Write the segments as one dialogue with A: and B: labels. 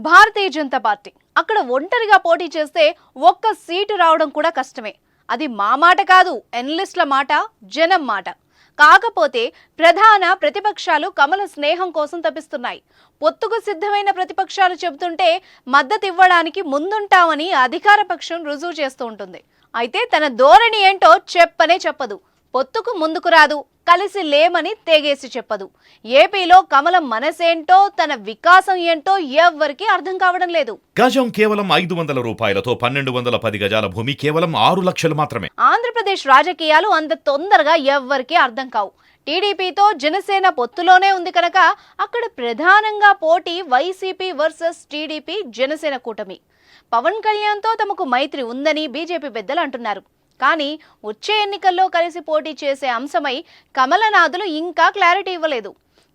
A: Bharatiya Janata party అక్కడ ఒంటరిగా పోటీ చేస్తే ఒక్క సీటు రావడం కూడా కష్టమే. అది మా మాట కాదు, ఎనలిస్టుల మాట, జనం మాట. కాకపోతే ప్రధాన ప్రతిపక్షాలు కమల స్నేహం కోసం తప్పిస్తున్నాయి. పొత్తుకు సిద్ధమైన ప్రతిపక్షాలు చెబుతుంటే మద్దతు ఇవ్వడానికి ముందుంటామని అధికార పక్షం రుజువు చేస్తూ ఉంటుంది. అయితే తన ధోరణి ఏంటో చెప్పనే చెప్పదు. పొత్తుకు ముందుకు రాదు, కలిసి లేమని తెగేసి చెప్పదు. ఏపీలో కమలం మనసేంటో, తన వికాసం ఏంటో ఎవ్వరికీ అర్థం కావడం లేదు.
B: గజం కేవలం 500 రూపాయలతో 1210 గజాల భూమి కేవలం 6 లక్షలు మాత్రమే.
A: ఆంధ్రప్రదేశ్ రాజకీయాలు అంత తొందరగా ఎవ్వరికీ అర్థం కావు. టీడీపీతో జనసేన పొత్తులోనే ఉంది కనుక అక్కడ ప్రధానంగా పోటీ వైసీపీ వర్సెస్ టీడీపీ జనసేన కూటమి. పవన్ కళ్యాణ్తో తమకు మైత్రి ఉందని బీజేపీ పెద్దలు అంటున్నారు. కానీ వచ్చే ఎన్నికల్లో కలిసి పోటీ చేసే అంశమై కమలనాథులు ఇంకా క్లారిటీ ఇవ్వలేదు.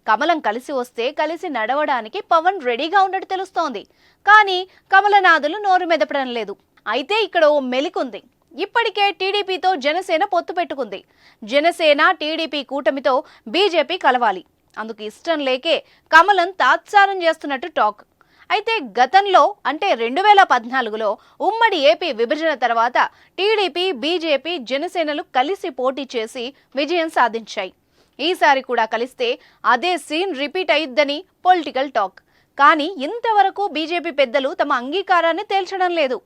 A: కమలం కలిసి వస్తే కలిసి నడవడానికి పవన్ రెడీగా ఉన్నట్టు తెలుస్తోంది. కానీ కమలనాథులు నోరు మెదపడం లేదు. అయితే ఇక్కడ ఓ మెలికుంది. ఇప్పటికే టీడీపీతో జనసేన పొత్తు పెట్టుకుంది. జనసేన టీడీపీ కూటమితో బీజేపీ కలవాలి. అందుకు ఇష్టం లేకే కమలం తాత్సారం చేస్తున్నట్టు టాక్. అయితే గతంలో అంటే 2014లో ఉమ్మడి ఏపీ విభజన తర్వాత టీడీపీ, బీజేపీ, జనసేనలు కలిసి పోటీ చేసి విజయం సాధించాయి. ఈసారి కూడా కలిస్తే అదే సీన్ రిపీట్ అయ్యిద్దని పొలిటికల్ టాక్. కానీ ఇంతవరకు బీజేపీ పెద్దలు తమ అంగీకారాన్ని తేల్చడం లేదు.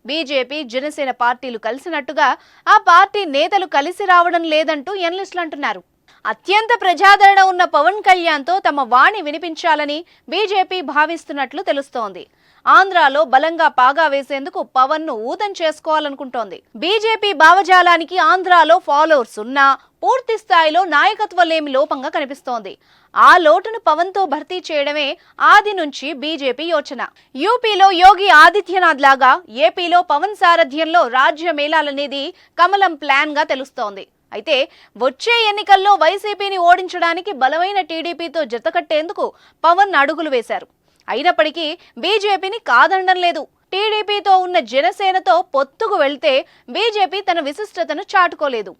A: బీజేపీ, జనసేన పార్టీలు కలిసినట్టుగా ఆ పార్టీ నేతలు కలిసి రావడం లేదంటూ ఎనలిస్టులు అంటున్నారు. అత్యంత ప్రజాదరణ ఉన్న పవన్ కళ్యాణ్తో తమ వాణి వినిపించాలని బీజేపీ భావిస్తున్నట్లు తెలుస్తోంది. ఆంధ్రాలో బలంగా పాగా వేసేందుకు పవన్ ను ఊతం చేసుకోవాలనుకుంటోంది. బీజేపీ భావజాలానికి ఆంధ్రాలో ఫాలోవర్స్ ఉన్నా పూర్తి స్థాయిలో నాయకత్వలేమి లోపంగా కనిపిస్తోంది. ఆ లోటును పవన్ తో భర్తీ చేయడమే ఆది నుంచి బీజేపీ యోచన. యూపీలో యోగి ఆదిత్యనాథ్ లాగా ఏపీలో పవన్ సారథ్యంలో రాజ్యమేలాలనేది కమలం ప్లాన్ గా తెలుస్తోంది. అయితే వచ్చే ఎన్నికల్లో వైసీపీని ఓడించడానికి బలమైన టీడీపీతో జతకట్టేందుకు పవన్ అడుగులు వేశారు. అయినప్పటికీ బీజేపీని కాదనడం లేదు. టీడీపీతో ఉన్న జనసేనతో పొత్తుకు వెళ్తే బీజేపీ తన విశిష్టతను చాటుకోలేదు.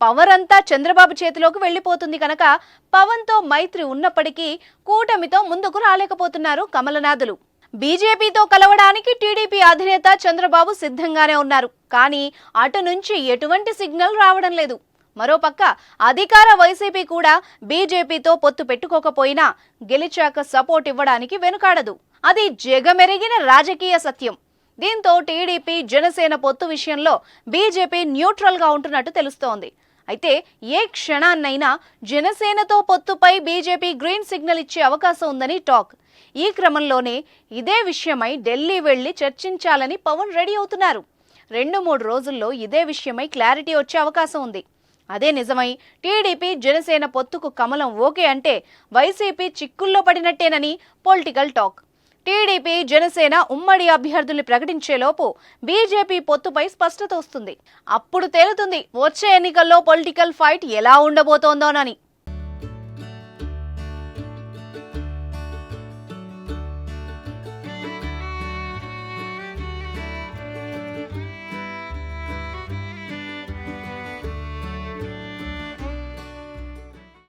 A: పవర్ అంతా చంద్రబాబు చేతిలోకి వెళ్లిపోతుంది కనుక పవన్తో మైత్రి ఉన్నప్పటికీ కూటమితో ముందుకు రాలేకపోతున్నారు కమలనాథులు. బీజేపీతో కలవడానికి టీడీపీ అధినేత చంద్రబాబు సిద్ధంగానే ఉన్నారు. కానీ అటు నుంచి ఎటువంటి సిగ్నల్ రావడం లేదు. మరోపక్క అధికార వైసీపీ కూడా బీజేపీతో పొత్తు పెట్టుకోకపోయినా గెలిచాక సపోర్ట్ ఇవ్వడానికి వెనుకాడదు. అది జగమెరిగిన రాజకీయ సత్యం. దీంతో టీడీపీ, జనసేన పొత్తు విషయంలో బీజేపీ న్యూట్రల్ గా ఉంటున్నట్టు తెలుస్తోంది. అయితే ఏ క్షణాన్నైనా జనసేనతో పొత్తుపై బీజేపీ గ్రీన్ సిగ్నల్ ఇచ్చే అవకాశం ఉందని టాక్. ఈ క్రమంలోనే ఇదే విషయమై ఢిల్లీ వెళ్లి చర్చించాలని పవన్ రెడీ అవుతున్నారు. 2-3 రోజుల్లో ఇదే విషయమై క్లారిటీ వచ్చే అవకాశం ఉంది. అదే నిజమై టీడీపీ, జనసేన పొత్తుకు కమలం ఓకే అంటే వైసీపీ చిక్కుల్లో పడినట్టేనని పొలిటికల్ టాక్. టీడీపీ, జనసేన ఉమ్మడి అభ్యర్థుల్ని ప్రకటించేలోపు బీజేపీ పొత్తుపై స్పష్టత వస్తుంది. అప్పుడు తేలుతుంది వచ్చే ఎన్నికల్లో పొలిటికల్ ఫైట్ ఎలా ఉండబోతోందోనని.